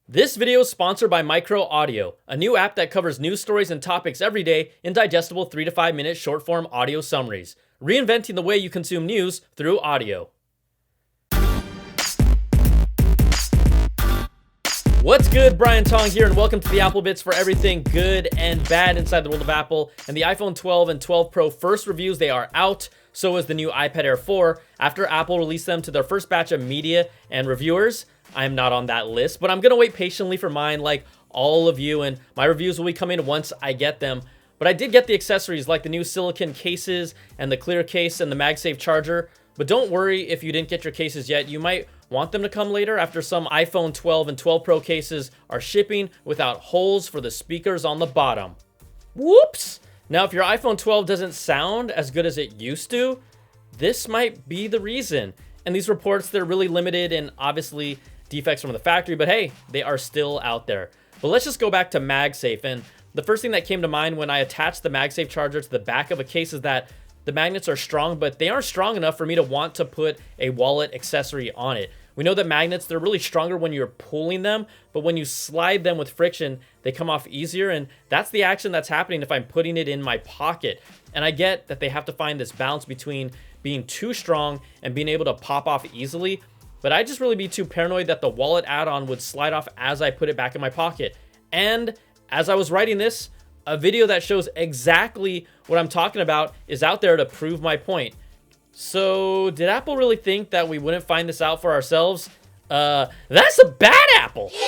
This video is sponsored by Micro Audio, a new app that covers news stories and topics every day in digestible 3 to 5 minute short form audio summaries, reinventing the way you consume news through audio. What's good? Brian Tong here, and welcome to the Apple Bits for everything good and bad inside the world of Apple. And the iPhone 12 and 12 Pro first reviews, they are out. So is the new iPad Air 4 after Apple released them to their first batch of media and reviewers. I'm not on that list, but I'm going to wait patiently for mine like all of you, and my reviews will be coming once I get them. But I did get the accessories like the new silicone cases and the clear case and the MagSafe charger. But don't worry if you didn't get your cases yet. You might want them to come later after some iPhone 12 and 12 Pro cases are shipping without holes for the speakers on the bottom. Whoops! Now, if your iPhone 12 doesn't sound as good as it used to, this might be the reason. And these reports, they're really limited and obviously defects from the factory, but hey, they are still out there. But let's just go back to MagSafe. And the first thing that came to mind when I attached the MagSafe charger to the back of a case is that the magnets are strong, but they aren't strong enough for me to want to put a wallet accessory on it. We know that magnets, they're really stronger when you're pulling them, but when you slide them with friction, they come off easier, and that's the action that's happening if I'm putting it in my pocket. And I get that they have to find this balance between being too strong and being able to pop off easily, but I'd just really be too paranoid that the wallet add-on would slide off as I put it back in my pocket. And as I was writing this, a video that shows exactly what I'm talking about is out there to prove my point. So, did Apple really think that we wouldn't find this out for ourselves? That's a bad Apple! Ew!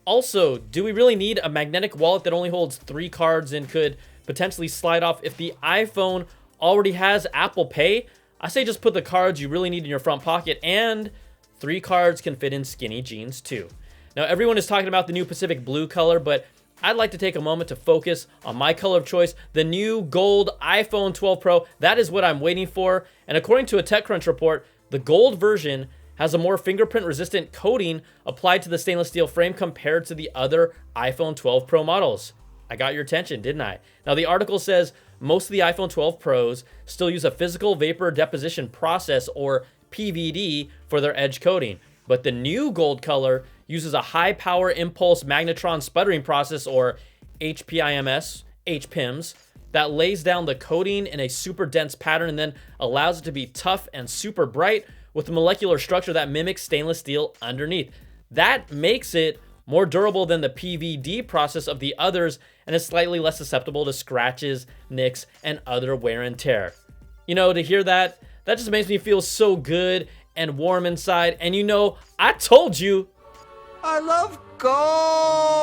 Also, do we really need a magnetic wallet that only holds 3 cards and could potentially slide off if the iPhone already has Apple Pay? I say just put the cards you really need in your front pocket, and 3 cards can fit in skinny jeans too. Now, everyone is talking about the new Pacific Blue color, but I'd like to take a moment to focus on my color of choice, the new gold iPhone 12 Pro. That is what I'm waiting for. And according to a TechCrunch report, the gold version has a more fingerprint-resistant coating applied to the stainless steel frame compared to the other iPhone 12 Pro models. I got your attention, didn't I? Now, the article says most of the iPhone 12 Pros still use a physical vapor deposition process, or PVD, for their edge coating. But the new gold color uses a high power impulse magnetron sputtering process, or HPIMS, that lays down the coating in a super dense pattern and then allows it to be tough and super bright with a molecular structure that mimics stainless steel underneath. That makes it more durable than the PVD process of the others and is slightly less susceptible to scratches, nicks, and other wear and tear. You know, to hear that just makes me feel so good and warm inside. And you know, I told you, I love gold.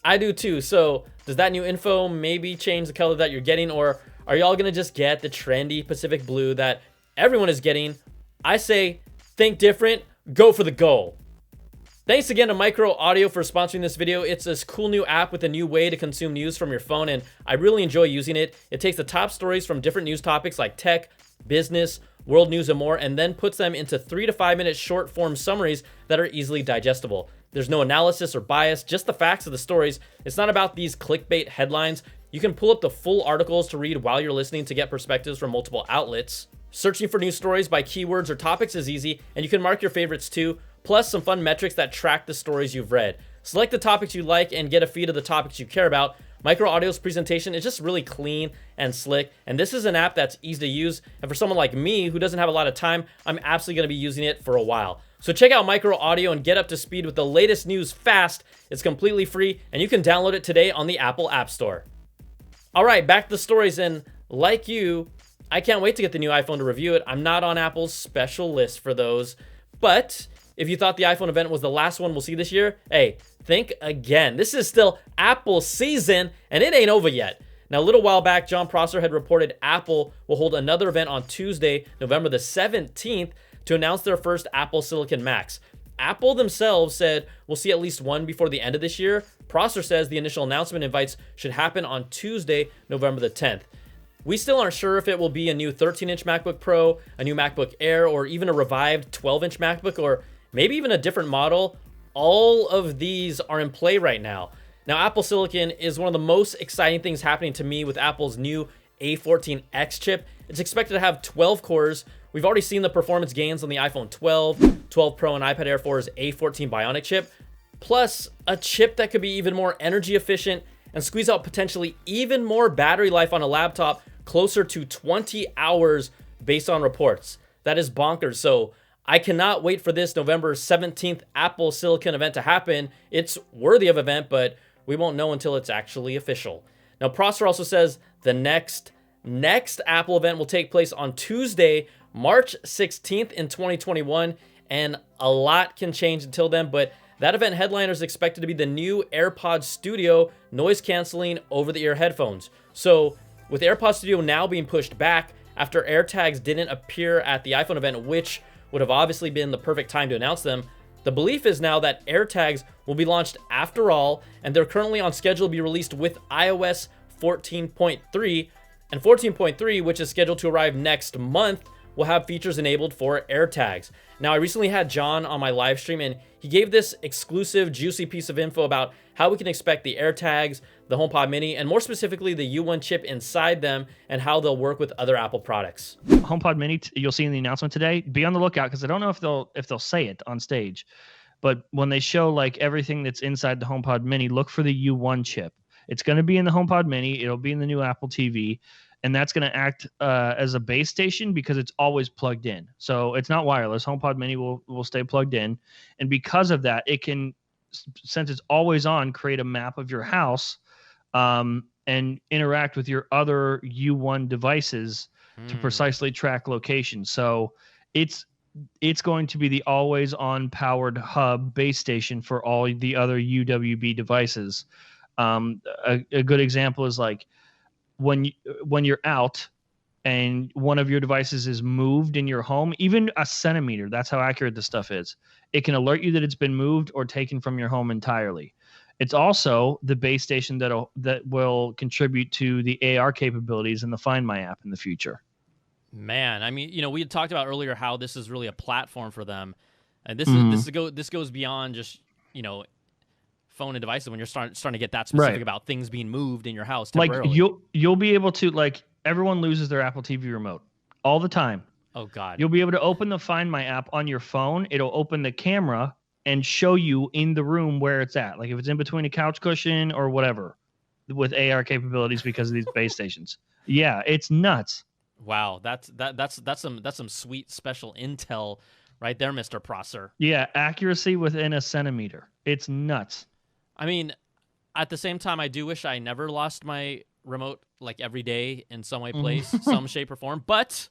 I do too. So does that new info maybe change the color that you're getting, or are y'all gonna just get the trendy Pacific Blue that everyone is getting? I say think different, go for the gold. Thanks again to Micro Audio for sponsoring this video. It's this cool new app with a new way to consume news from your phone, and I really enjoy using it. It takes the top stories from different news topics like tech, business, world news, and more, and then puts them into 3 to 5 minute short form summaries that are easily digestible. There's no analysis or bias, just the facts of the stories. It's not about these clickbait headlines. You can pull up the full articles to read while you're listening to get perspectives from multiple outlets. Searching for news stories by keywords or topics is easy, and you can mark your favorites too, plus some fun metrics that track the stories you've read. Select the topics you like and get a feed of the topics you care about. Micro Audio's presentation is just really clean and slick, and this is an app that's easy to use, and for someone like me who doesn't have a lot of time, I'm absolutely going to be using it for a while. So check out Micro Audio and get up to speed with the latest news fast. It's completely free, and you can download it today on the Apple App Store. All right, back to the stories, and like you, I can't wait to get the new iPhone to review it. I'm not on Apple's special list for those, but if you thought the iPhone event was the last one we'll see this year, hey, think again. This is still Apple season, and it ain't over yet. Now, a little while back, John Prosser had reported Apple will hold another event on Tuesday, November the 17th, to announce their first Apple Silicon Macs. Apple themselves said we'll see at least one before the end of this year. Prosser says the initial announcement invites should happen on Tuesday, November the 10th. We still aren't sure if it will be a new 13-inch MacBook Pro, a new MacBook Air, or even a revived 12-inch MacBook, or maybe even a different model. All of these are in play right now. Now, Apple Silicon is one of the most exciting things happening to me with Apple's new A14X chip. It's expected to have 12 cores we've already seen the performance gains on the iPhone 12, 12 Pro, and iPad Air 4's A14 Bionic chip, plus a chip that could be even more energy efficient and squeeze out potentially even more battery life on a laptop, closer to 20 hours based on reports. That is bonkers. So I cannot wait for this November 17th Apple Silicon event to happen. It's worthy of event, but we won't know until it's actually official. Now, Prosser also says the next Apple event will take place on Tuesday, March 16th in 2021, and a lot can change until then, but that event headliner is expected to be the new AirPods Studio noise-canceling over-the-ear headphones. So with AirPods Studio now being pushed back after AirTags didn't appear at the iPhone event, which would have obviously been the perfect time to announce them, the belief is now that AirTags will be launched after all, and they're currently on schedule to be released with iOS 14.3, and 14.3, which is scheduled to arrive next month, will have features enabled for AirTags. Now, I recently had John on my live stream, and he gave this exclusive, juicy piece of info about how we can expect the AirTags, the HomePod Mini, and more specifically, the U1 chip inside them, and how they'll work with other Apple products. HomePod Mini, you'll see in the announcement today. Be on the lookout, because I don't know if they'll say it on stage, but when they show like everything that's inside the HomePod Mini, look for the U1 chip. It's going to be in the HomePod Mini. It'll be in the new Apple TV. And that's going to act as a base station because it's always plugged in. So it's not wireless. HomePod Mini will stay plugged in. And because of that, it can, since it's always on, create a map of your house and interact with your other U1 devices to precisely track location. So it's going to be the always on powered hub base station for all the other UWB devices. A good example is like, when you're out and one of your devices is moved in your home, even a centimeter, that's how accurate this stuff is. It can alert you that it's been moved or taken from your home entirely. It's also the base station that will contribute to the AR capabilities in the Find My app in the future. Man, I mean, we had talked about earlier how this is really a platform for them, and this goes beyond just phone and devices when you're starting to get that specific about things being moved in your house temporarily. Like you'll be able to, like, everyone loses their Apple TV remote all the time. Oh God. You'll be able to open the Find My app on your phone. It'll open the camera and show you in the room where it's at. Like if it's in between a couch cushion or whatever, with AR capabilities because of these base stations. Yeah, it's nuts. Wow, that's some sweet special intel right there, Mr. Prosser. Yeah, accuracy within a centimeter. It's nuts. I mean, at the same time, I do wish I never lost my remote like every day in some way, place, some shape or form. But,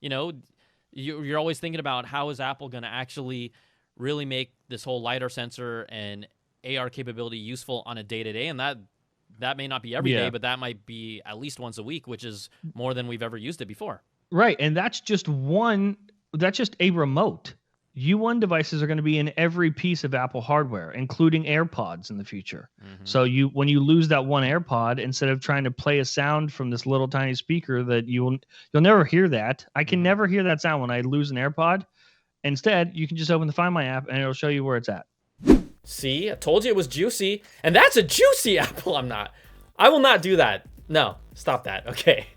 you're always thinking about how is Apple going to actually really make this whole LiDAR sensor and AR capability useful on a day-to-day. And that may not be every day, but that might be at least once a week, which is more than we've ever used it before. Right. And that's just a remote. U1 devices are going to be in every piece of Apple hardware, including AirPods in the future. So when you lose that one AirPod, instead of trying to play a sound from this little tiny speaker that you'll never hear that. I can never hear that sound when I lose an AirPod. Instead, you can just open the Find My app and it'll show you where it's at. See, I told you it was juicy, and that's a juicy Apple. I will not do that. No, stop that. Okay.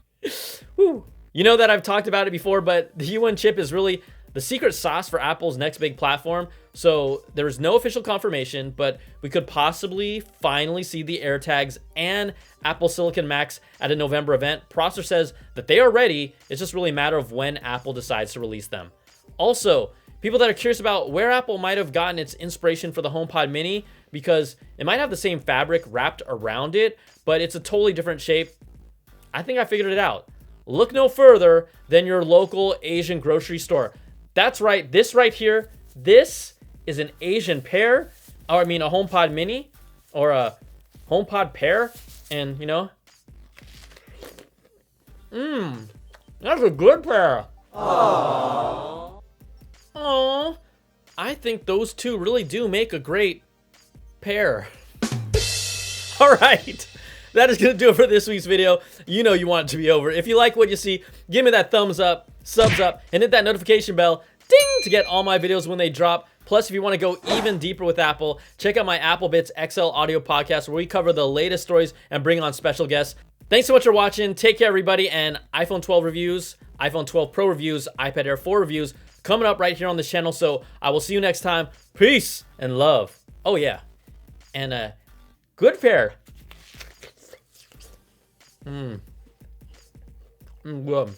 Whew. You know that I've talked about it before, but the U1 chip is really the secret sauce for Apple's next big platform. So there is no official confirmation, but we could possibly finally see the AirTags and Apple Silicon Max at a November event. Prosser says that they are ready. It's just really a matter of when Apple decides to release them. Also, people that are curious about where Apple might have gotten its inspiration for the HomePod Mini, because it might have the same fabric wrapped around it, but it's a totally different shape. I think I figured it out. Look no further than your local Asian grocery store. That's right. This right here, this is an Asian pear, or a HomePod Mini, or a HomePod pear, and that's a good pear. Aww. I think those two really do make a great pair. All right. That is going to do it for this week's video. You know you want it to be over. If you like what you see, give me that thumbs up, subs up, and hit that notification bell, ding, to get all my videos when they drop. Plus, if you want to go even deeper with Apple, check out my Apple Bits XL audio podcast where we cover the latest stories and bring on special guests. Thanks so much for watching. Take care, everybody, and iPhone 12 reviews, iPhone 12 Pro reviews, iPad Air 4 reviews coming up right here on the channel. So I will see you next time. Peace and love. Oh yeah, and good fare. Good.